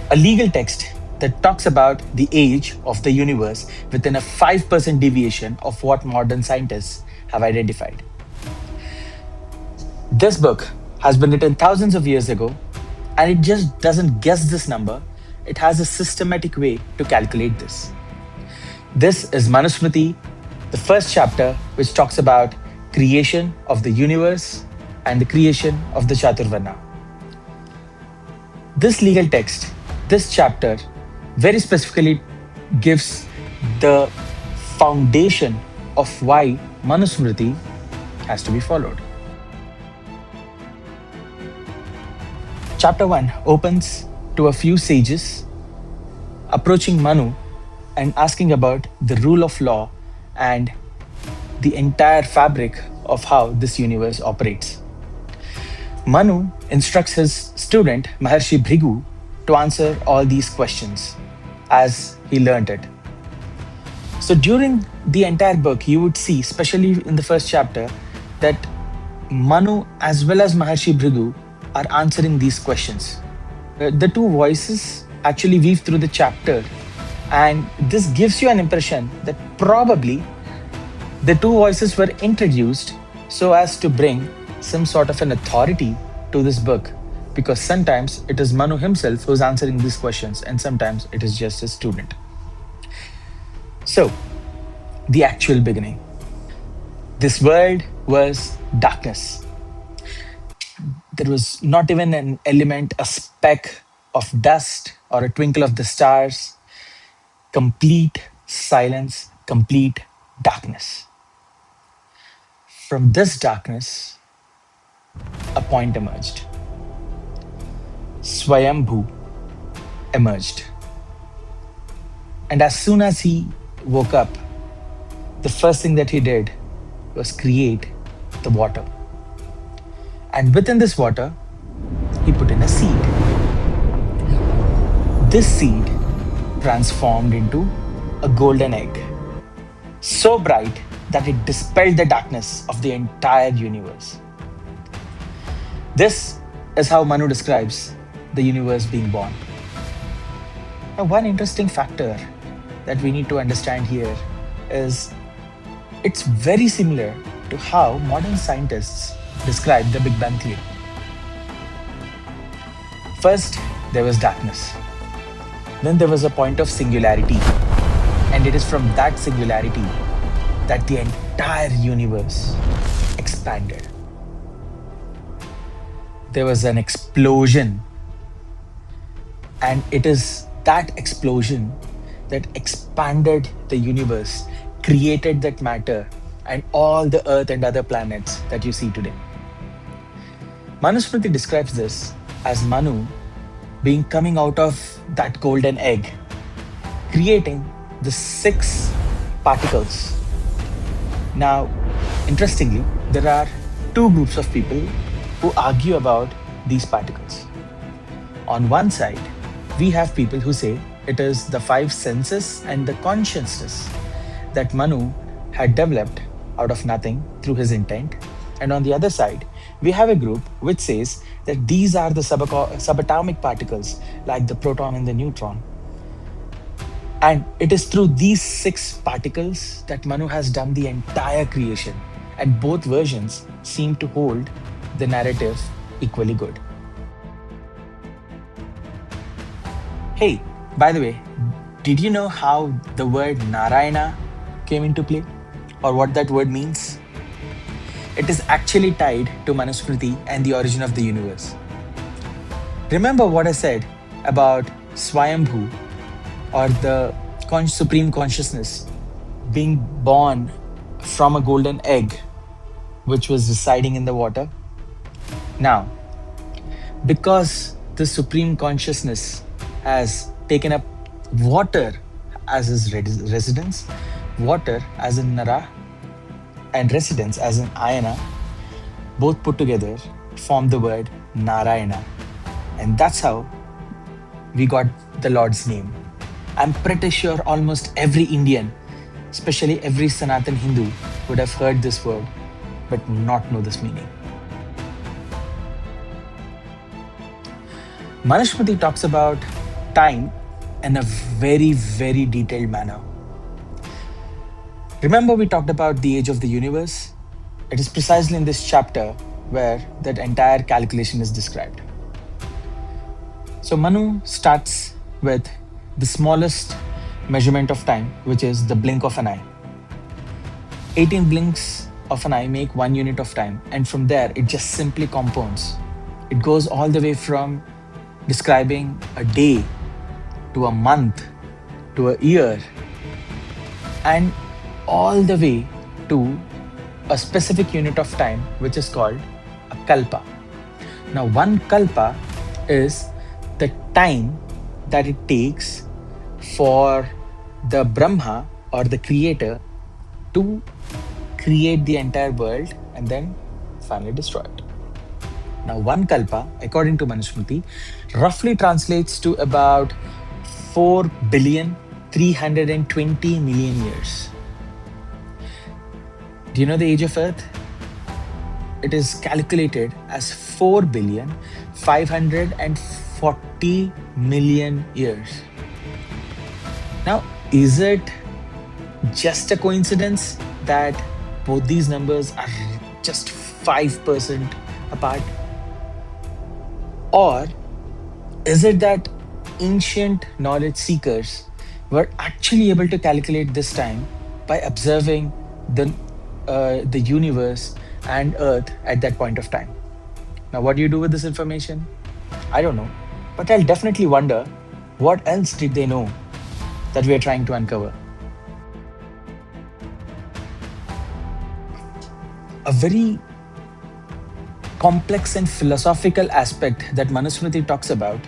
a legal text that talks about the age of the universe within a 5% deviation of what modern scientists have identified. This book has been written thousands of years ago, and it just doesn't guess this number, it has a systematic way to calculate this. This is Manusmriti, the first chapter, which talks about creation of the universe and the creation of the Chaturvarna. This legal text, this chapter, very specifically gives the foundation of why Manusmriti has to be followed. Chapter 1 opens to a few sages approaching Manu and asking about the rule of law and the entire fabric of how this universe operates. Manu instructs his student Maharshi Bhrigu to answer all these questions as he learned it. So during the entire book, you would see, especially in the first chapter, that Manu as well as Maharshi Bhrigu are answering these questions. The two voices actually weave through the chapter, and this gives you an impression that probably the two voices were introduced so as to bring some sort of an authority to this book, because sometimes it is Manu himself who's answering these questions and sometimes it is just a student. So, the actual beginning. This world was darkness. There was not even an element, a speck of dust or a twinkle of the stars. Complete silence, complete darkness. From this darkness, a point emerged. Swayambhu emerged. And as soon as he woke up, the first thing that he did was create the water. And within this water, he put in a seed. This seed transformed into a golden egg, so bright that it dispelled the darkness of the entire universe. This is how Manu describes the universe being born. Now, one interesting factor that we need to understand here is it's very similar to how modern scientists describe the Big Bang Theory. First, there was darkness. Then there was a point of singularity. And it is from that singularity that the entire universe expanded. There was an explosion. And it is that explosion that expanded the universe, created that matter, and all the Earth and other planets that you see today. Manusmriti describes this as Manu being coming out of that golden egg, creating the 6 particles. Now, interestingly, there are 2 groups of people who argue about these particles. On one side, we have people who say it is the 5 senses and the consciousness that Manu had developed out of nothing through his intent. And on the other side, we have a group which says that these are the subatomic particles like the proton and the neutron. And it is through these 6 particles that Manu has done the entire creation. And both versions seem to hold the narrative equally good. Hey, by the way, did you know how the word Narayana came into play? Or what that word means? It is actually tied to Manusmriti and the origin of the universe. Remember what I said about Swayambhu, or the supreme consciousness, being born from a golden egg which was residing in the water? Now, because the supreme consciousness has taken up water as his residence, water as in Nara and residence as in Ayana, both put together form the word Narayana. And that's how we got the Lord's name. I'm pretty sure almost every Indian, especially every Sanatan Hindu, would have heard this word but not know this meaning. Manusmriti talks about time in a very, very detailed manner. Remember, we talked about the age of the universe? It is precisely in this chapter where that entire calculation is described. So, Manu starts with the smallest measurement of time, which is the blink of an eye. 18 blinks of an eye make 1 unit of time, and from there, it just simply compounds. It goes all the way from describing a day to a month to a year, and all the way to a specific unit of time, which is called a kalpa. Now, one kalpa is the time that it takes for the Brahma or the creator to create the entire world and then finally destroy it. Now, one kalpa, according to Manusmriti, roughly translates to about 4,320,000,000 years. Do you know the age of Earth? It is calculated as 4,540,000,000 years. Now, is it just a coincidence that both these numbers are just 5% apart? Or is it that ancient knowledge seekers were actually able to calculate this time by observing the universe and Earth at that point of time? Now, what do you do with this information? I don't know, but I'll definitely wonder what else did they know that we are trying to uncover. A very complex and philosophical aspect that Manusmriti talks about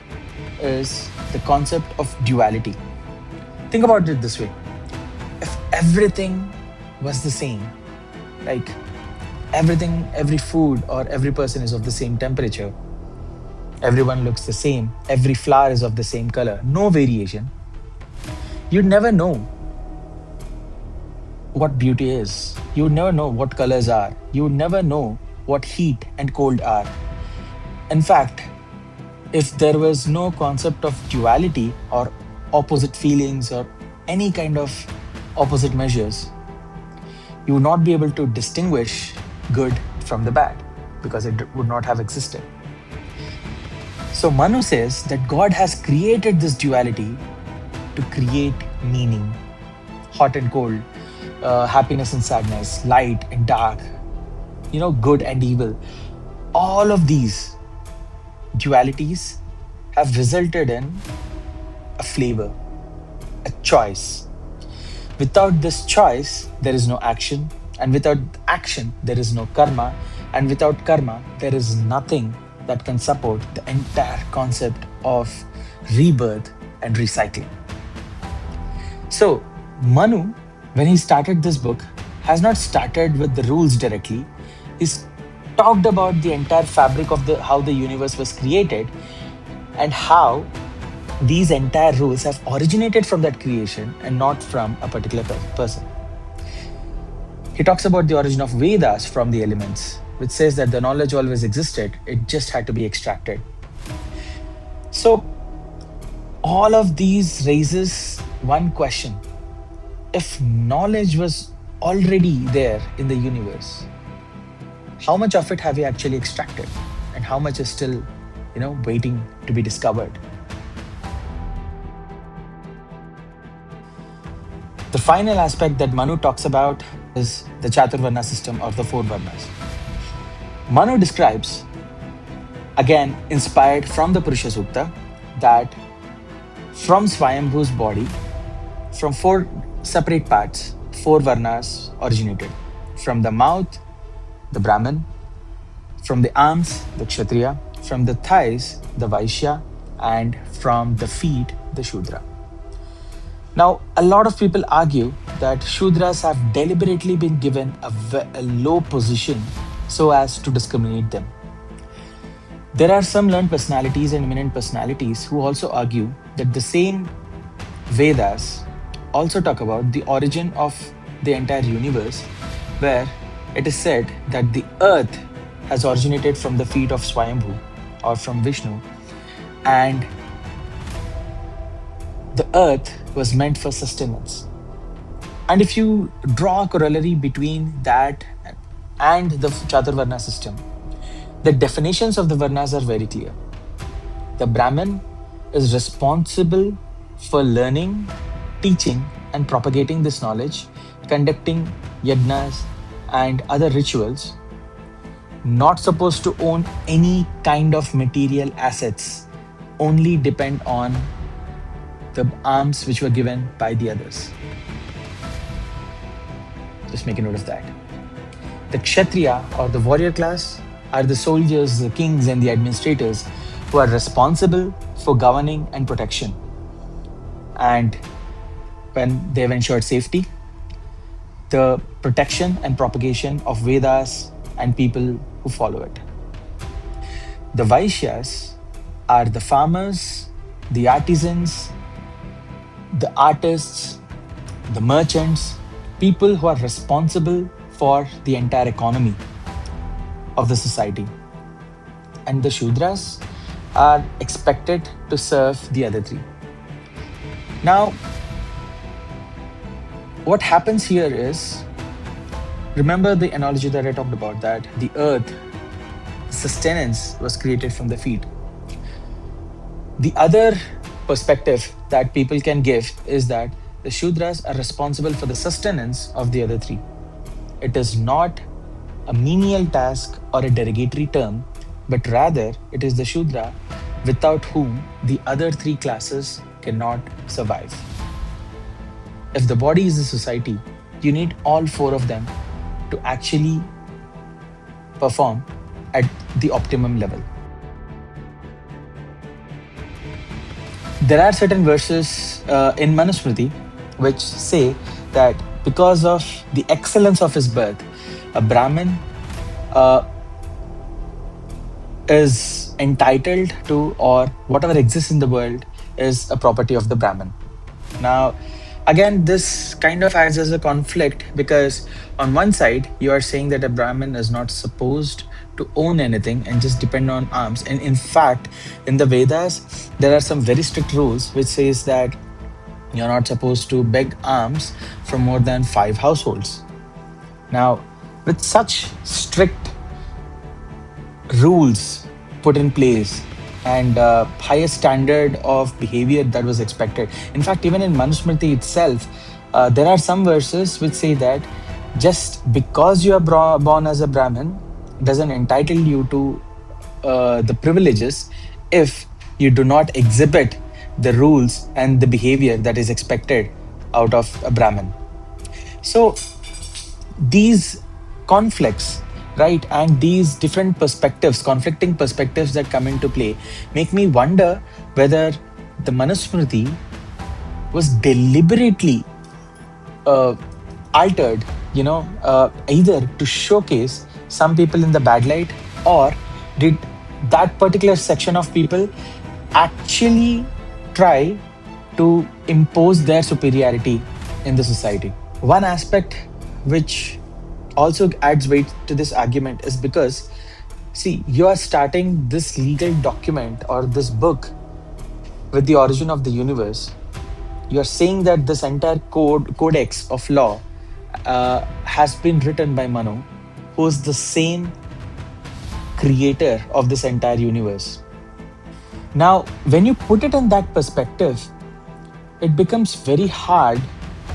is the concept of duality. Think about it this way: if everything was the same, like everything, every food or every person is of the same temperature, everyone looks the same, every flower is of the same color, no variation, you'd never know what beauty is. You would never know what colors are. You would never know what heat and cold are. In fact, if there was no concept of duality or opposite feelings or any kind of opposite measures, you would not be able to distinguish good from the bad because it would not have existed. So Manu says that God has created this duality to create meaning, hot and cold, happiness and sadness, light and dark, good and evil. All of these dualities have resulted in a flavor, a choice. Without this choice, there is no action, and without action, there is no karma, and without karma, there is nothing that can support the entire concept of rebirth and recycling. So, Manu, when he started this book, has not started with the rules directly. He's talked about the entire fabric of how the universe was created and how these entire rules have originated from that creation and not from a particular person. He talks about the origin of Vedas from the elements, which says that the knowledge always existed, it just had to be extracted. So, all of these raises one question. If knowledge was already there in the universe, how much of it have we actually extracted? And how much is still, waiting to be discovered? The final aspect that Manu talks about is the Chaturvarna system or the four Varnas. Manu describes, again inspired from the Purusha Sukta, that from Swayambhu's body, from four separate parts, four Varnas originated. From the mouth, the Brahmin; from the arms, the Kshatriya; from the thighs, the Vaishya; and from the feet, the Shudra. Now, a lot of people argue that Shudras have deliberately been given a low position so as to discriminate them. There are some learned personalities and eminent personalities who also argue that the same Vedas also talk about the origin of the entire universe, where it is said that the earth has originated from the feet of Swayambhu or from Vishnu, and the earth was meant for sustenance. And if you draw a corollary between that and the Chaturvarna system, the definitions of the Varnas are very clear. The Brahmin is responsible for learning, teaching, and propagating this knowledge, conducting yajnas and other rituals, not supposed to own any kind of material assets, only depend on the alms which were given by the others. Just make a note of that. The Kshatriya or the warrior class are the soldiers, the kings, and the administrators who are responsible for governing and protection. And when they've ensured safety, the protection and propagation of Vedas and people who follow it. The Vaishyas are the farmers, the artisans, the artists, the merchants, people who are responsible for the entire economy of the society. And the Shudras are expected to serve the other three. Now, what happens here is, remember the analogy that I talked about, that the earth, sustenance was created from the feet. The other perspective that people can give is that the Shudras are responsible for the sustenance of the other three. It is not a menial task or a derogatory term, but rather it is the Shudra without whom the other three classes cannot survive. If the body is a society, you need all four of them to actually perform at the optimum level. There are certain verses in Manusmriti which say that because of the excellence of his birth, a Brahmin is entitled to, or whatever exists in the world is a property of the Brahmin. Now, again, this kind of acts as a conflict because on one side, you are saying that a Brahmin is not supposed to own anything and just depend on alms. And in fact, in the Vedas, there are some very strict rules which says that you're not supposed to beg alms from more than 5 households. Now, with such strict rules put in place and highest standard of behavior that was expected. In fact, even in Manusmriti itself, there are some verses which say that just because you are born as a Brahmin doesn't entitle you to the privileges if you do not exhibit the rules and the behavior that is expected out of a Brahmin. So these conflicts, right, and these different perspectives, conflicting perspectives that come into play, make me wonder whether the Manusmriti was deliberately altered, either to showcase some people in the bad light, or did that particular section of people actually try to impose their superiority in the society. One aspect which also adds weight to this argument is because, see, you are starting this legal document or this book with the origin of the universe. You are saying that this entire codex of law has been written by Manu, who is the same creator of this entire universe. Now, when you put it in that perspective, it becomes very hard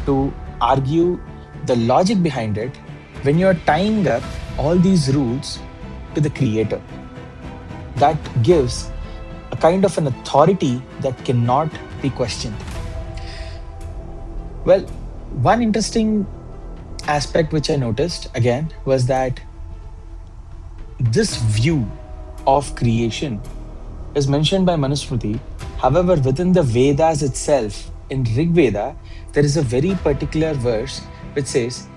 to argue the logic behind it when you're tying up all these rules to the creator. That gives a kind of an authority that cannot be questioned. Well, one interesting aspect which I noticed again was that this view of creation is mentioned by Manusmriti. However, within the Vedas itself, in Rig Veda, there is a very particular verse which says,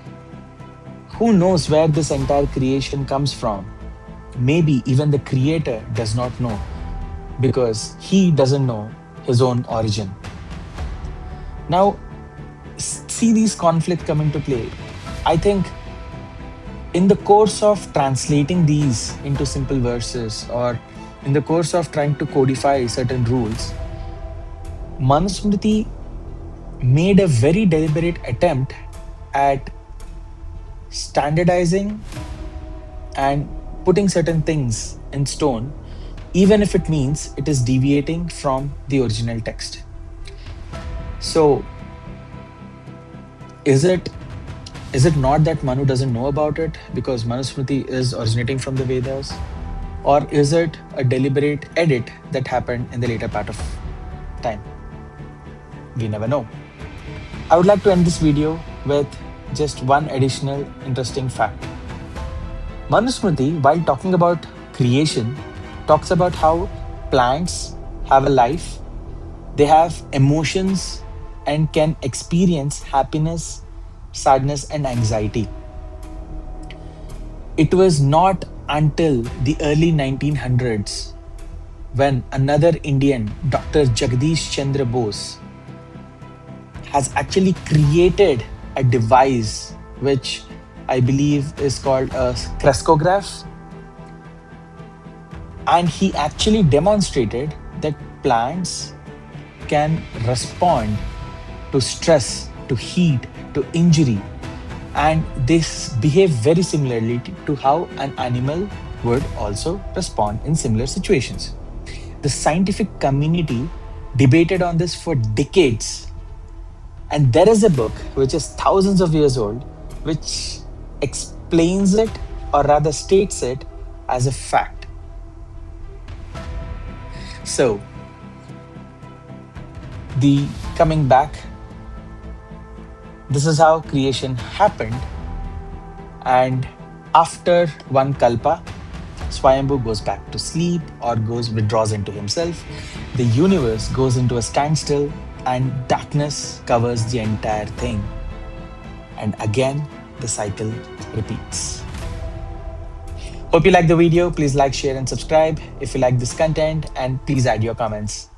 who knows where this entire creation comes from? Maybe even the creator does not know, because he doesn't know his own origin. Now, see these conflicts come into play. I think in the course of translating these into simple verses, or in the course of trying to codify certain rules, Manusmriti made a very deliberate attempt at standardizing and putting certain things in stone, even if it means it is deviating from the original text. So, is it not that Manu doesn't know about it because Manusmriti is originating from the Vedas? Or is it a deliberate edit that happened in the later part of time? We never know. I would like to end this video with just one additional interesting fact. Manusmriti, while talking about creation, talks about how plants have a life, they have emotions, and can experience happiness, sadness, and anxiety. It was not until the early 1900s when another Indian, Dr. Jagdish Chandra Bose, has actually created a device which I believe is called a crescograph. And he actually demonstrated that plants can respond to stress, to heat, to injury, and they behave very similarly to how an animal would also respond in similar situations. The scientific community debated on this for decades, and there is a book which is thousands of years old which explains it, or rather states it as a fact. So, the coming back, this is how creation happened. And after one kalpa, Swayambhu goes back to sleep or withdraws into himself. The universe goes into a standstill and darkness covers the entire thing. And again, the cycle repeats. Hope you like the video. Please like, share, and subscribe if you like this content, and please add your comments.